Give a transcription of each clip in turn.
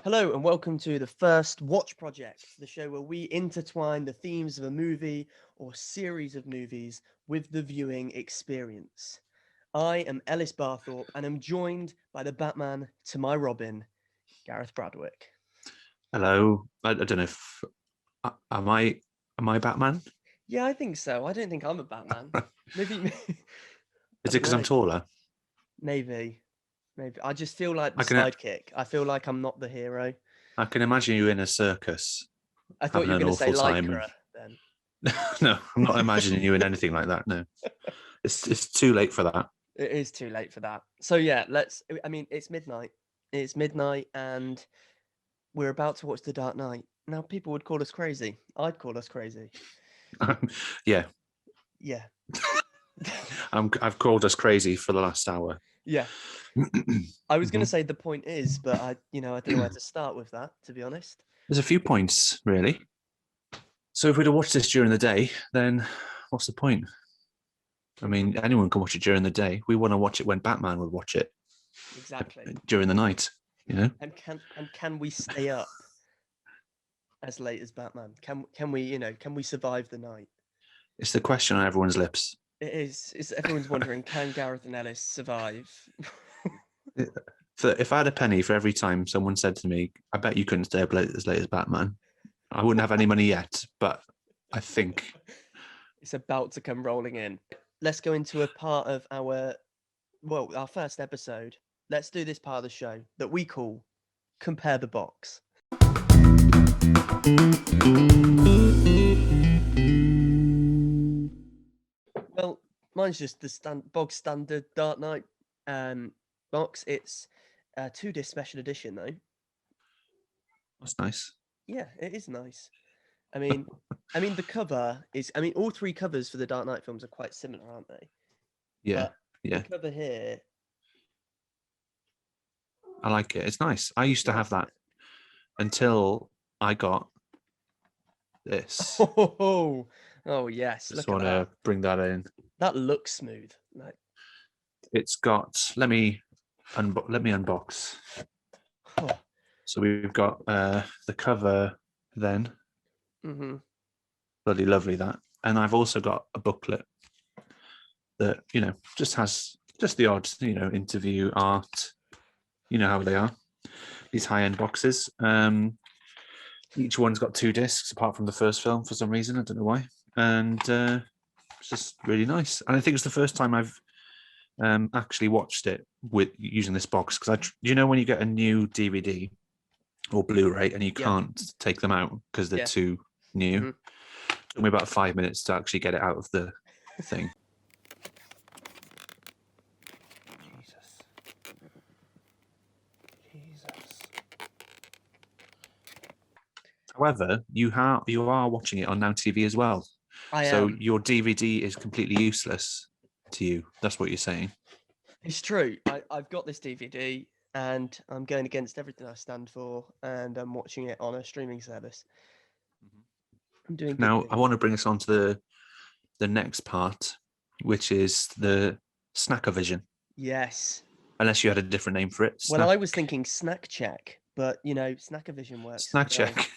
Hello and welcome to the First Watch Project, the show where we intertwine the themes of a movie or series of movies with the viewing experience. I am Ellis Barthorpe and am joined by the Batman to my Robin, Gareth Bradwick. Hello. I don't know if am I Batman? Yeah, I think so. I don't think I'm a Batman. Maybe. Is it because I'm taller? Maybe. I just feel like the I can sidekick. I feel like I'm not the hero. I can imagine you in a circus I thought having you were an going to say awful time. Lycra then. No, I'm not imagining you in anything like that. No, it's too late for that. It is too late for that. So yeah, it's midnight. It's midnight and we're about to watch The Dark Knight. Now people would call us crazy. I'd call us crazy. Yeah, Yeah. I've called us crazy for the last hour. Yeah. I was going to say the point is, but I don't know where to start with that, to be honest. There's a few points, really. So if we'd have watched this during the day, then what's the point? I mean, anyone can watch it during the day. We want to watch it when Batman would watch it. Exactly. During the night, you know? And can we stay up as late as Batman? Can we survive the night? It's the question on everyone's lips. It is. Everyone's wondering, can Gareth and Ellis survive? If I had a penny for every time someone said to me, I bet you couldn't stay up as late as Batman, I wouldn't have any money yet, but I think it's about to come rolling in. Let's go into a part of our first episode. Let's do this part of the show that we call Compare the Box. Well, mine's just the bog standard Dark Knight box. It's a 2-disc special edition though. that's nice. Yeah, it is nice. I mean, the cover is. All three covers for the Dark Knight films are quite similar, aren't they? Yeah, But yeah. the cover here, I like it. It's nice. I used to have that until I got this. Oh yes! Just Look want at that. to bring that in. That looks smooth. Like, it's got. Let me unbox. oh. So we've got the cover then. Mm-hmm. Bloody lovely that. And I've also got a booklet that, just has just the odd, interview, art, you know how they are, these high-end boxes. Each one's got 2 discs apart from the first film for some reason. I don't know why. And it's just really nice. And I think it's the first time I've actually watched it with using this box, because when you get a new DVD or Blu-ray and you can't take them out because they're too new. Mm-hmm. It took me about 5 minutes to actually get it out of the thing. Jesus. However, you are watching it on Now TV as well. So your DVD is completely useless to you. That's what you're saying. It's true. I've got this DVD and I'm going against everything I stand for, and I'm watching it on a streaming service. I'm doing now. I want to bring us on to the next part, which is the Snack-O-Vision. Yes. Unless you had a different name for it. Well, I was thinking Snack Check, but Snack-O-Vision works. Snack Check.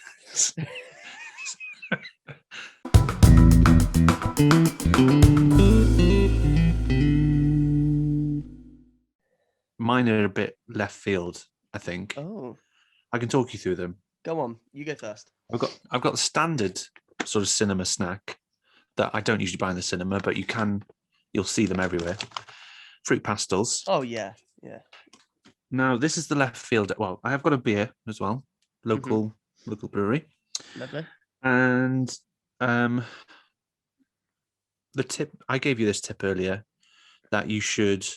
Mine are a bit left field, I think. Oh. I can talk you through them. Go on, you go first. I've got the standard sort of cinema snack that I don't usually buy in the cinema, but you'll see them everywhere. Fruit pastels. Oh yeah, yeah. Now this is the left field. Well, I have got a beer as well, local brewery. Lovely. And the tip, I gave you this tip earlier, that you should,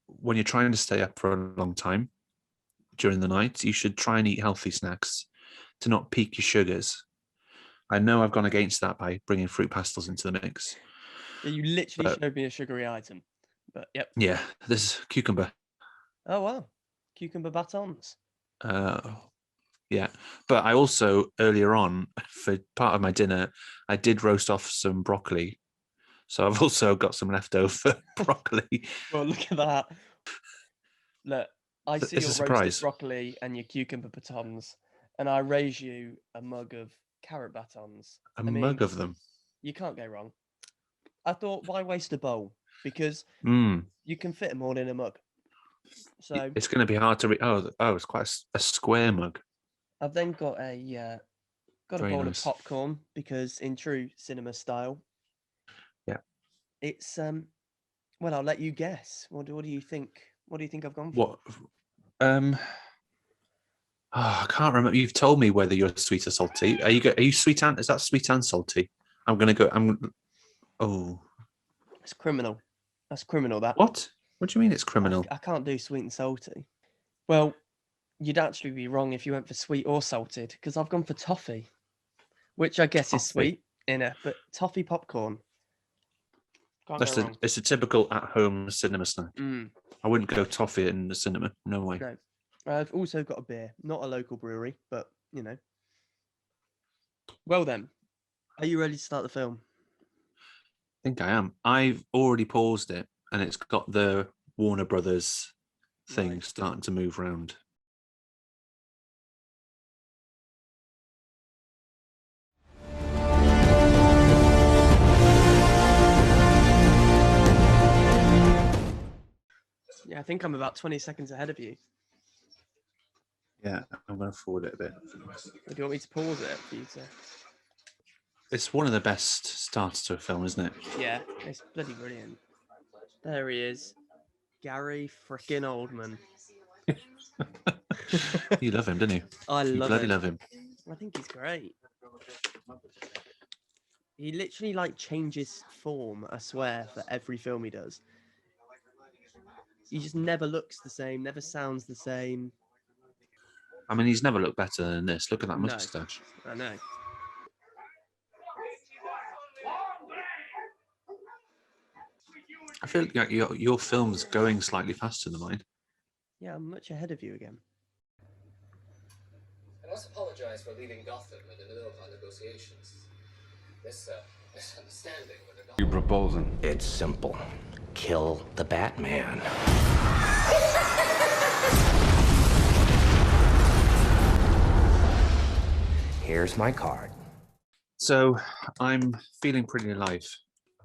when you're trying to stay up for a long time during the night, you should try and eat healthy snacks to not peak your sugars. I know I've gone against that by bringing fruit pastels into the mix. Yeah, you literally showed me a sugary item, but yep. Yeah, there's cucumber. Oh wow, cucumber batons. Yeah, but I also, earlier on, for part of my dinner, I did roast off some broccoli. So I've also got some leftover broccoli. Well, look at that. Look, I see It's your a roasted surprise. broccoli and your cucumber batons, and I raise you a mug of carrot batons. A I mean, mug of them. you can't go wrong. I thought, why waste a bowl? Because Mm. you can fit them all in a mug. So It's going to be hard to read. Oh, it's quite a square mug. I've then got a Very bowl of nice. popcorn because in true cinema style, Yeah. it's well, I'll let you guess. What do you think? What do you think I've gone for? What? I can't remember. You've told me whether you're sweet or salty. Are you sweet and is that sweet and salty? I'm gonna go. Oh, It's criminal. That's criminal. That. what? What do you mean it's criminal? I can't do sweet and salty. Well, you'd actually be wrong if you went for sweet or salted because I've gone for toffee, which I guess is Toffee. sweet but toffee popcorn. Can't go wrong. It's a typical at-home cinema snack. Mm, I wouldn't go toffee in the cinema. No way. no. I've also got a beer, not a local brewery, but you know. Well then, are you ready to start the film? I think I am. I've already paused it, and it's got the Warner Brothers thing Right. starting to move around. Yeah, I think I'm about 20 seconds ahead of you. Yeah, I'm going to forward it a bit. Do you want me to pause it for you to? It's one of the best starts to a film, isn't it? Yeah, it's bloody brilliant. There he is, Gary frickin' Oldman. You love him, don't you? I You love bloody him. love him. I think he's great. He literally like changes form, I swear, for every film he does. He just never looks the same, never sounds the same. I mean, he's never looked better than this. Look at that No. mustache. I know. I feel like your film's going slightly faster than mine. Yeah, I'm much ahead of you again. I must apologize for leaving Gotham in the middle of our negotiations. This misunderstanding with the You proposing? It's simple. Kill the Batman. Here's my card. So I'm feeling pretty alive.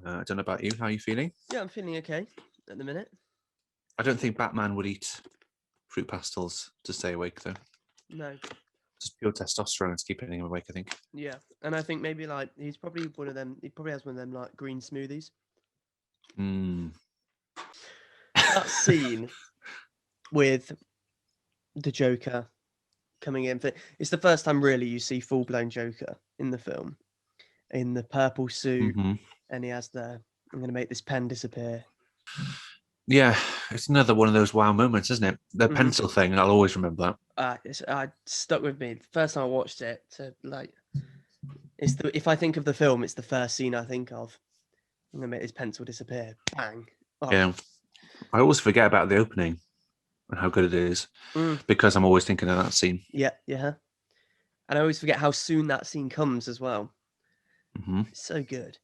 I don't know about you. How are you feeling? Yeah, I'm feeling okay at the minute. I don't think Batman would eat fruit pastels to stay awake, though. No. Just pure testosterone is keeping him awake, I think. Yeah, and I think maybe like he's probably one of them. He probably has one of them like green smoothies. Mm. That scene with the Joker coming in. It's the first time really you see full blown Joker in the film, in the purple suit, and he has the "I'm going to make this pen disappear." Yeah, it's another one of those wow moments, isn't it? The pencil thing, I'll always remember that. It's stuck with me. The first time I watched it, if I think of the film, it's the first scene I think of. I'm gonna make this pencil disappear. Bang. Oh. Yeah, I always forget about the opening and how good it is because I'm always thinking of that scene. Yeah. And I always forget how soon that scene comes as well. It's so good.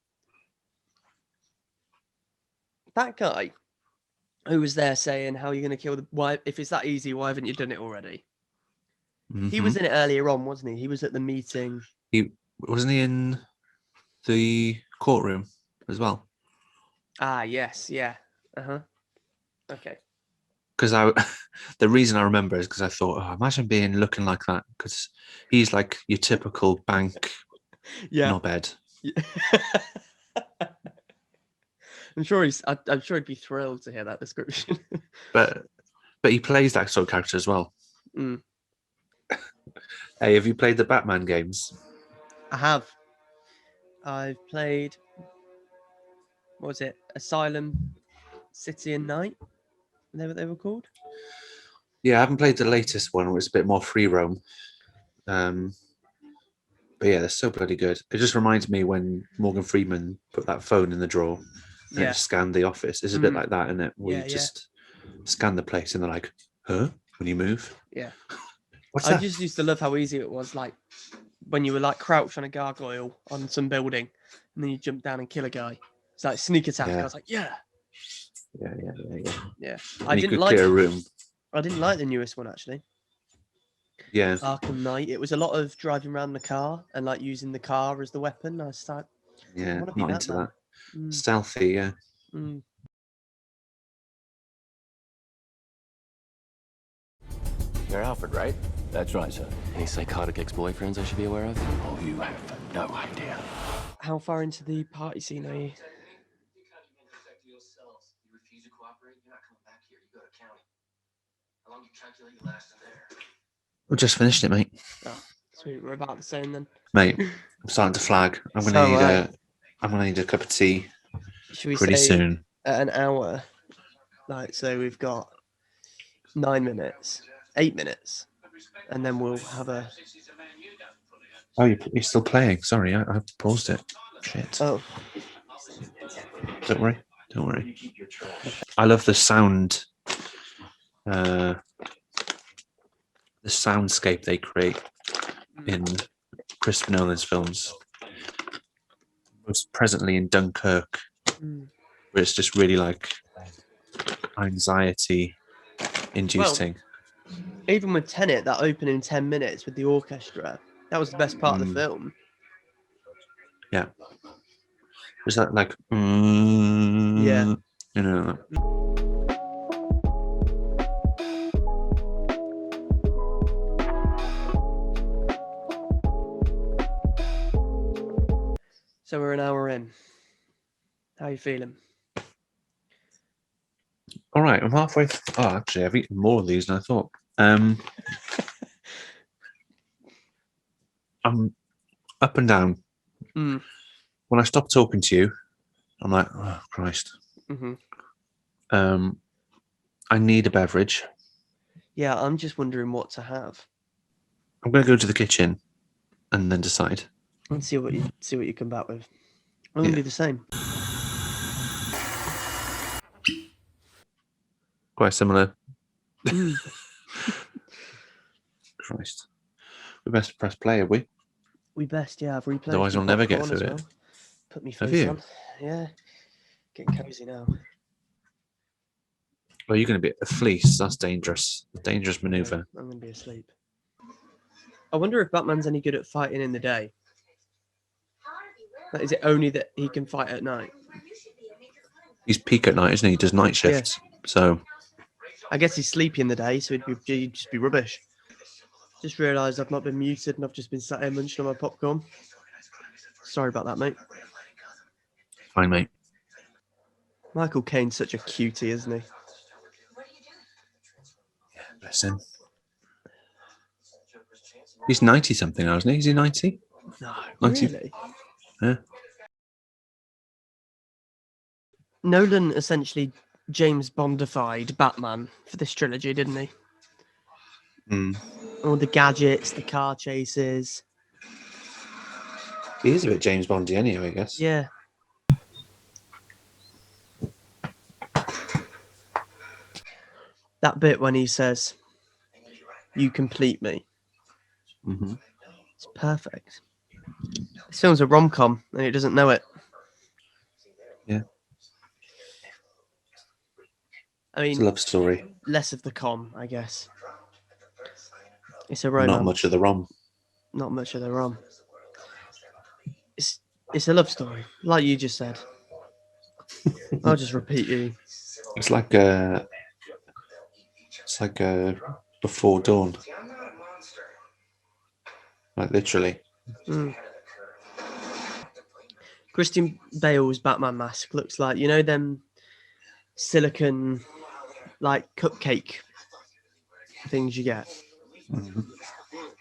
That guy who was there saying, "How are you going to kill the why? If it's that easy, why haven't you done it already?" He was in it earlier on, wasn't he? He was at the meeting. Wasn't he in the courtroom as well? Ah, yes, yeah. Okay. Because the reason I remember is because I thought, oh, imagine looking like that, because he's like your typical bank knobhead. Yeah. I'm sure he'd be thrilled to hear that description. but he plays that sort of character as well. Hey, have you played the Batman games? I have. I've played. What was it? Asylum, City and Night. Is that what they were called? Yeah, I haven't played the latest one, where it's a bit more free roam. But yeah, they're so bloody good. It just reminds me when Morgan Freeman put that phone in the drawer and it scanned the office. It's a bit like that, isn't it? Where you just scan the place and they're like, huh? When you move? Yeah. What's I that? just used to love how easy it was, like when you were like crouched on a gargoyle on some building and then you jump down and kill a guy. It's like sneak attack. Yeah. I was like, yeah. Yeah. Yeah. And I you didn't could like clear a room. I didn't like the newest one actually. Yeah. Arkham Knight. It was a lot of driving around the car and like using the car as the weapon. I was like, Yeah. wanna be Not into Batman. that. Mm, Stealthy. Yeah. mm. You're Alfred, right? That's right, sir. Any psychotic ex-boyfriends I should be aware of? Oh, you have no idea. How far into the party scene are you? You can't even protect yourselves. You refuse to cooperate, you're not coming back here. You go to county. How long do you calculate you last in there? We just finished it, mate. Oh, sweet. We're about the same then. Mate, I'm starting to flag. I'm So gonna need am I'm gonna need a cup of tea Should we pretty say soon. at an hour? Like, so we've got 9 minutes, 8 minutes, and then we'll have a. Oh, you're still playing. Sorry, I paused it. Shit. Oh, Don't worry. Don't worry. I love the sound. The soundscape they create in Christopher Nolan's films. Most presently in Dunkirk, mm. where it's just really like anxiety inducing. Even with Tenet, that opening 10 minutes with the orchestra, that was the best part of the film. Yeah. Was that like Yeah. You know. So we're an hour in. How are you feeling? All right, I'm halfway. Oh, actually, I've eaten more of these than I thought. I'm up and down. Mm. When I stop talking to you, I'm like, oh Christ. Mm-hmm. I need a beverage. Yeah, I'm just wondering what to have. I'm going to go to the kitchen and then decide. And see what you come back with. I'm gonna do the same. Quite similar. Mm. Christ. We best press play, have we? We best, yeah. I've replayed. Otherwise, we'll never get through it. Put me Have face you? on. Yeah. Getting cozy now. Well, you're going to be a fleece. That's dangerous. Dangerous maneuver. I'm gonna be asleep. I wonder if Batman's any good at fighting in the day. Like, is it only that he can fight at night? He's peak at night, isn't he? He does night shifts. So I guess he's sleepy in the day, so he'd just be rubbish. Just realised I've not been muted and I've just been sat here munching on my popcorn. Sorry about that, mate. fine, mate. Michael Caine's such a cutie, isn't he? Bless him. He's 90 something now, isn't he? Is he 90? No, 90? really? Yeah. Nolan essentially James Bondified Batman for this trilogy, didn't he? Mm. All the gadgets, the car chases. He is a bit James Bondy anyway, I guess. Yeah. That bit when he says, "You complete me." Mm-hmm. It's perfect. This film's a rom-com and it doesn't know it. Yeah. I It's a mean, love story. less of the com, I guess. It's a romance. Not much of the rom. Not much of the rom. It's a love story, like you just said. I'll just repeat you. It's like Before Dawn. Like literally. Mm. Christian Bale's Batman mask looks like, you know, them silicon like cupcake things you get. Mm-hmm.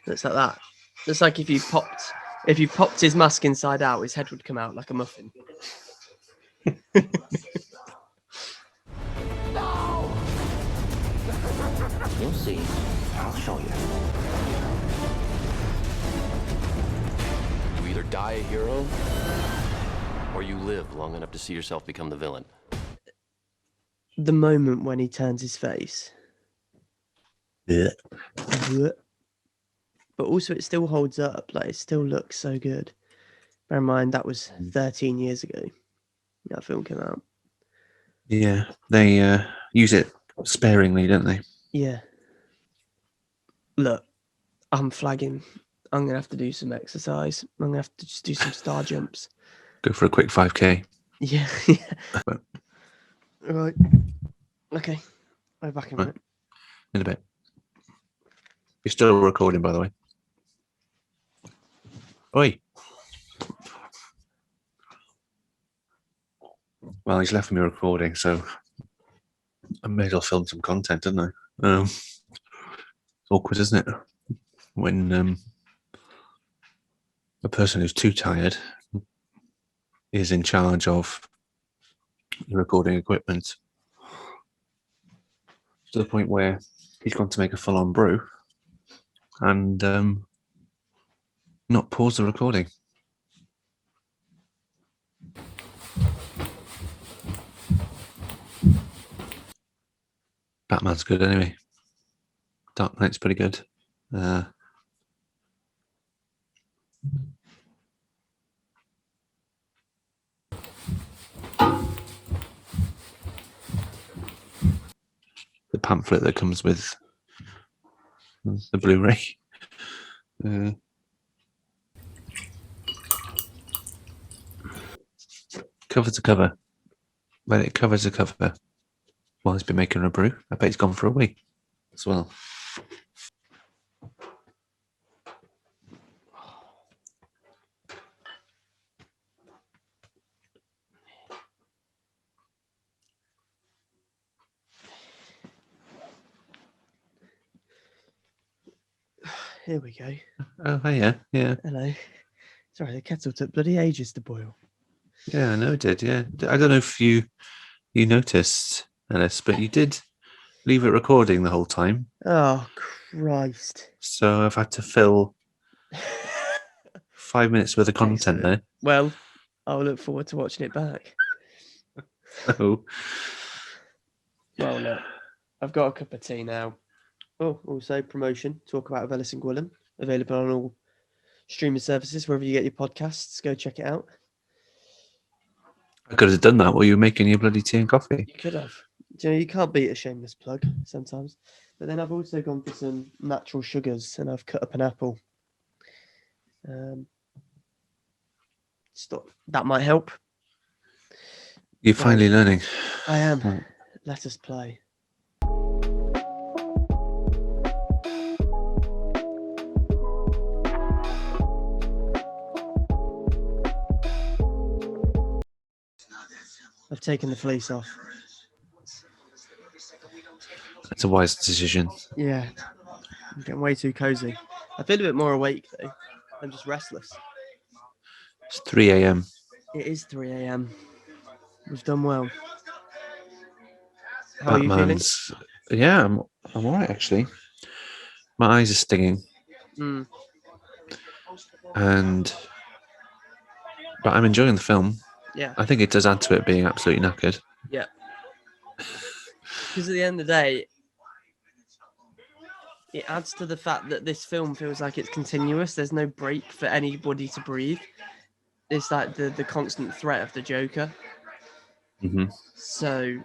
Looks like that. Looks like if you popped his mask inside out, his head would come out like a muffin. You'll see. I'll show you. You either die a hero, or you live long enough to see yourself become the villain. The moment when he turns his face. Yeah. But also it still holds up. Like, it still looks so good. Bear in mind, that was 13 years ago. That film came out. Yeah. They use it sparingly, don't they? Yeah. Look, I'm flagging. I'm gonna have to do some exercise. I'm gonna have to just do some star jumps. Go for a quick 5K. Yeah. Yeah. Right. Okay. I'll be back in a minute. In a bit. You're still recording, by the way. Oi. Well, he's left me recording, so I may as well film some content, didn't I? It's awkward, isn't it? When a person who's too tired is in charge of the recording equipment to the point where he's gone to make a full-on brew and not pause the recording. Batman's good anyway. Dark Knight's pretty good. The pamphlet that comes with the Blu-ray. Cover to cover. When it covers to cover while he's been making a brew. I bet he's gone for a wee as well. Here we go. Oh, hey, yeah. Hello. Sorry, the kettle took bloody ages to boil. Yeah, I know it did, yeah. I don't know if you noticed, Ellis, but you did leave it recording the whole time. Oh, Christ. So I've had to fill 5 minutes worth of content Excellent. Well, I'll look forward to watching it back. there. Oh, Well, look, I've got a cup of tea now. Oh, also promotion. Talk about Ellis Gwilym. Available on all streaming services, wherever you get your podcasts. Go check it out. I could have done that while you were making your bloody tea and coffee. You could have. Do you know, you can't beat a shameless plug sometimes. But then I've also gone for some natural sugars and I've cut up an apple. That might help. You're finally learning. I am. Let us play. I've taken the fleece off. It's a wise decision. Yeah. I'm getting way too cozy. I feel a bit more awake though. I'm just restless. It's 3 a.m. It is 3 a.m. We've done well. How are you feeling? Batman's. Yeah, I'm all right actually. My eyes are stinging, but I'm enjoying the film. Yeah. I think it does add to it being absolutely knackered. Yeah. Because at the end of the day, it adds to the fact that this film feels like it's continuous. There's no break for anybody to breathe. It's like the constant threat of the Joker. Mm-hmm. So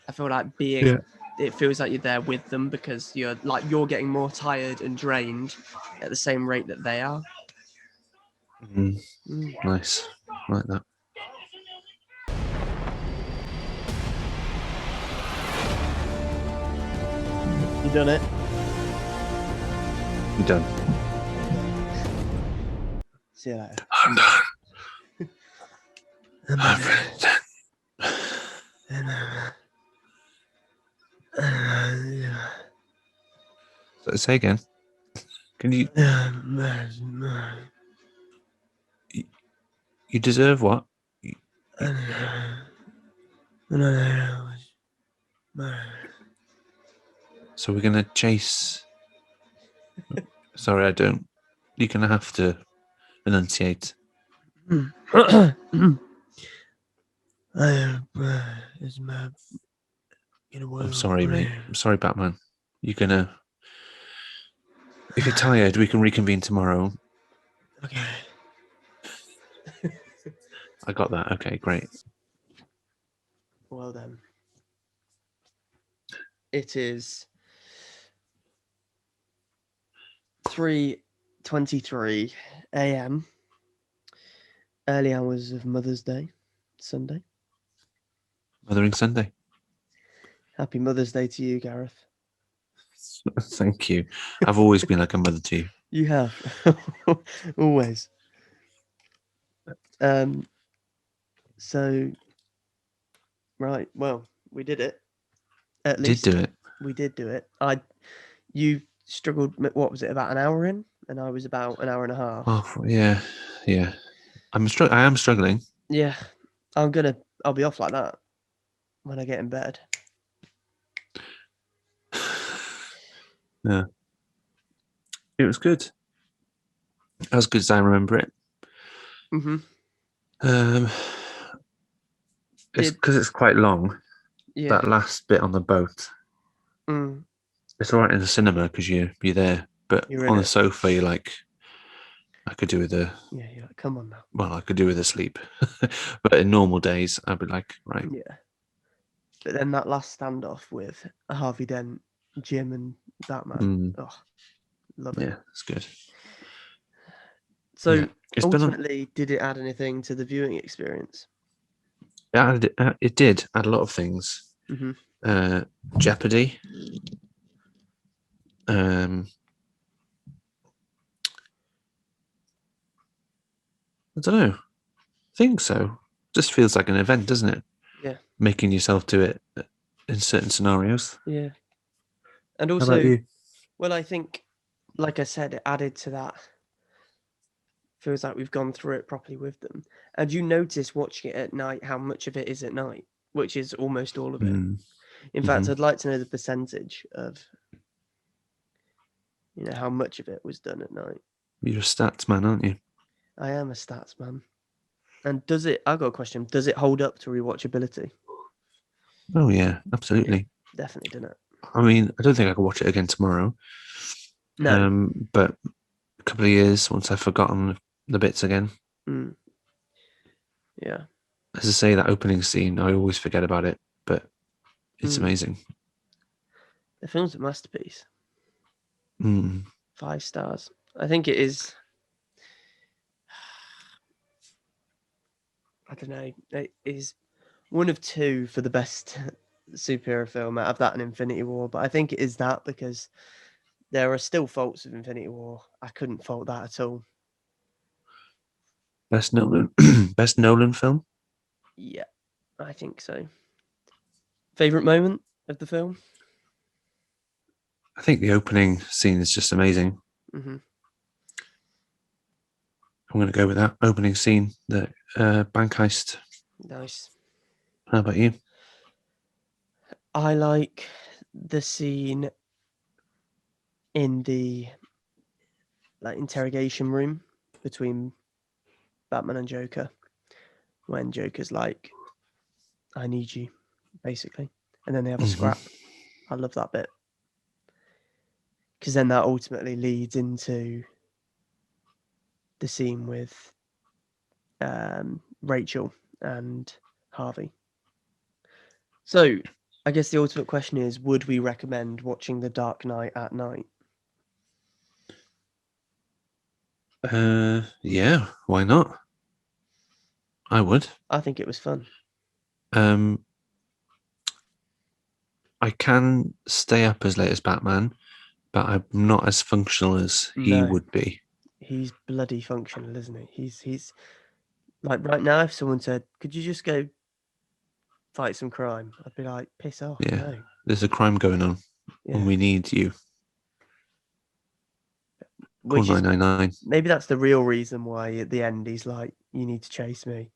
I feel like it feels like you're there with them because you're getting more tired and drained at the same rate that they are. Nice, like that. You done it? I'm done. See you later. I'm done. I'm So say again. Can you? You deserve what? So we're gonna chase. Sorry, I don't. You're gonna have to enunciate. I'm sorry, mate. I'm sorry, Batman. You're gonna. If you're tired, we can reconvene tomorrow. Okay. I got that. Okay, great. Well then. It is 3:23 a.m. Early hours of Mother's Day, Sunday. Mothering Sunday. Happy Mother's Day to you, Gareth. Thank you. I've always been like a mother to you. You have. Always. So, right, well, we did it. At least Did do it. we did do it. You struggled, what was it, about an hour in? And I was about an hour and a half. Oh yeah. I am struggling. Yeah, I'll be off like that when I get in bed. Yeah. It was good. As good as I remember it. Mm-hmm. It's because it's quite long. Yeah. That last bit on the boat. Mm. It's all right in the cinema because you're there, but You're on in the it. sofa, you're like, I could do with a. Yeah, you're like, come on now. Well, I could do with a sleep, but in normal days, I'd be like, right. Yeah. But then that last standoff with Harvey Dent, Jim, and Batman. Oh, love it. Yeah, it's good. So Yeah. ultimately, did it add anything to the viewing experience? It did add a lot of things. Mm-hmm. Jeopardy. I don't know. I think so. Just feels like an event, doesn't it? Yeah. Making yourself do it in certain scenarios. Yeah. And How also, about you? well, I think, like I said, it added to that. Feels like we've gone through it properly with them. And you notice watching it at night how much of it is at night, which is almost all of it. In fact, I'd like to know the percentage of, how much of it was done at night. You're a stats man, aren't you? I am a stats man. And I've got a question. Does it hold up to rewatchability? Oh yeah, absolutely. Yeah, definitely done it. I mean, I don't think I could watch it again tomorrow. No. But a couple of years once I've forgotten the bits again. Mm. Yeah. As I say, that opening scene, I always forget about it, but it's amazing. The film's a masterpiece. 5 stars. I think it is. I don't know. It is one of 2 for the best superhero film out of that and Infinity War, but I think it is that because there are still faults of Infinity War. I couldn't fault that at all. Best Nolan, best Nolan film. Yeah, I think so. Favorite moment of the film? I think the opening scene is just amazing. Mm-hmm. I'm going to go with that opening scene, the bank heist. Nice. How about you? I like the scene in the interrogation room between Batman and Joker when Joker's like, I need you, basically. And then they have a scrap. I love that bit. Because then that ultimately leads into the scene with Rachel and Harvey. So I guess the ultimate question is, would we recommend watching The Dark Knight at night? Yeah, why not? I would. I think it was fun. I can stay up as late as Batman, but I'm not as functional as he would be. He's bloody functional, isn't he? He's like right now, if someone said, could you just go fight some crime? I'd be like, piss off. Yeah. No. There's a crime going on and we need you. Call 999. Maybe that's the real reason why at the end he's like, you need to chase me.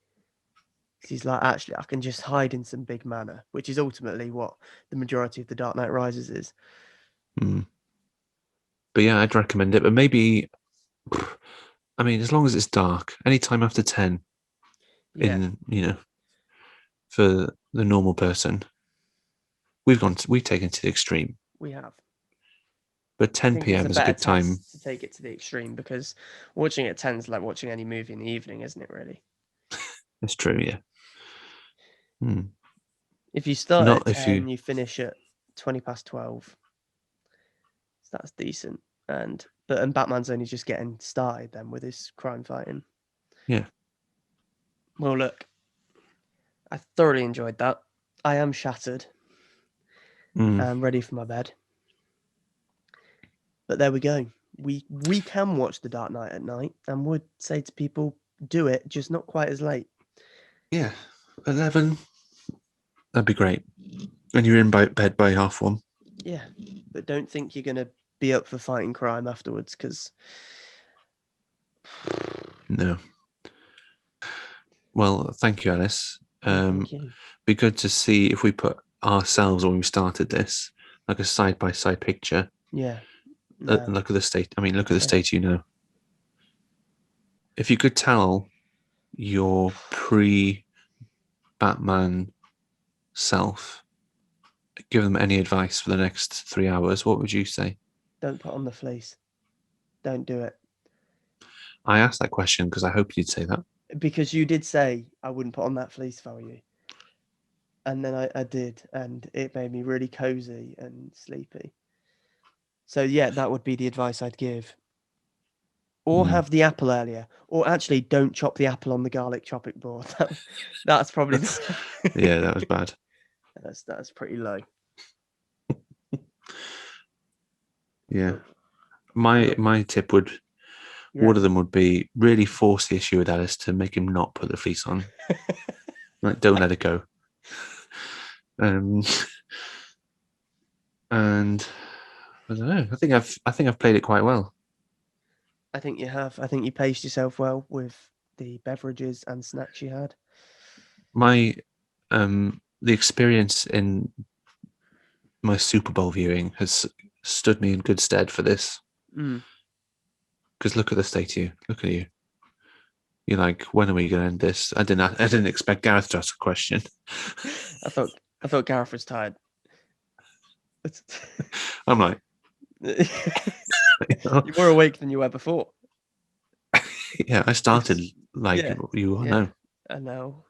He's like, actually, I can just hide in some big manor, which is ultimately what the majority of The Dark Knight Rises is. But yeah, I'd recommend it. But maybe, I mean, as long as it's dark, anytime after 10, for the normal person, we've taken it to the extreme. We have. But 10 p.m. is a good time to take it to the extreme because watching it at 10 is like watching any movie in the evening, isn't it? Really. It's true, yeah. If you start at 10, you finish at 12. So that's decent. And Batman's only just getting started then with his crime fighting. Yeah. Well, look, I thoroughly enjoyed that. I am shattered. I'm ready for my bed. But there we go. We can watch The Dark Knight at night, and would say to people, do it, just not quite as late. Yeah. 11. That'd be great. And you're in bed by 1:30. Yeah, but don't think you're going to be up for fighting crime afterwards, because... No. Well, thank you, Alice. Thank you. Be good to see if we put ourselves when we started this, like a side-by-side picture. Yeah. Look at the state. I mean, look at the state, If you could tell your pre-Batman self, give them any advice for the next 3 hours, what would you say? Don't put on the fleece. Don't do it. I asked that question because I hoped you'd say that. Because you did say I wouldn't put on that fleece if I were you. And then I did, and it made me really cozy and sleepy. So yeah, that would be the advice I'd give. Or have the apple earlier. Or actually, don't chop the apple on the garlic chopping board. That's probably Yeah, that was bad. That's pretty low. Yeah. My tip would, one of them would be really force the issue with Alice to make him not put the fleece on. Like, don't let it go. And I don't know. I think I've played it quite well. I think you have. I think you paced yourself well with the beverages and snacks you had. My the experience in my Super Bowl viewing has stood me in good stead for this. Because look at the state of you. Look at you. You're like, when are we going to end this? I didn't expect Gareth to ask a question. I thought Gareth was tired. I'm like, you were awake than you were before. Yeah, I started like you all know. I know.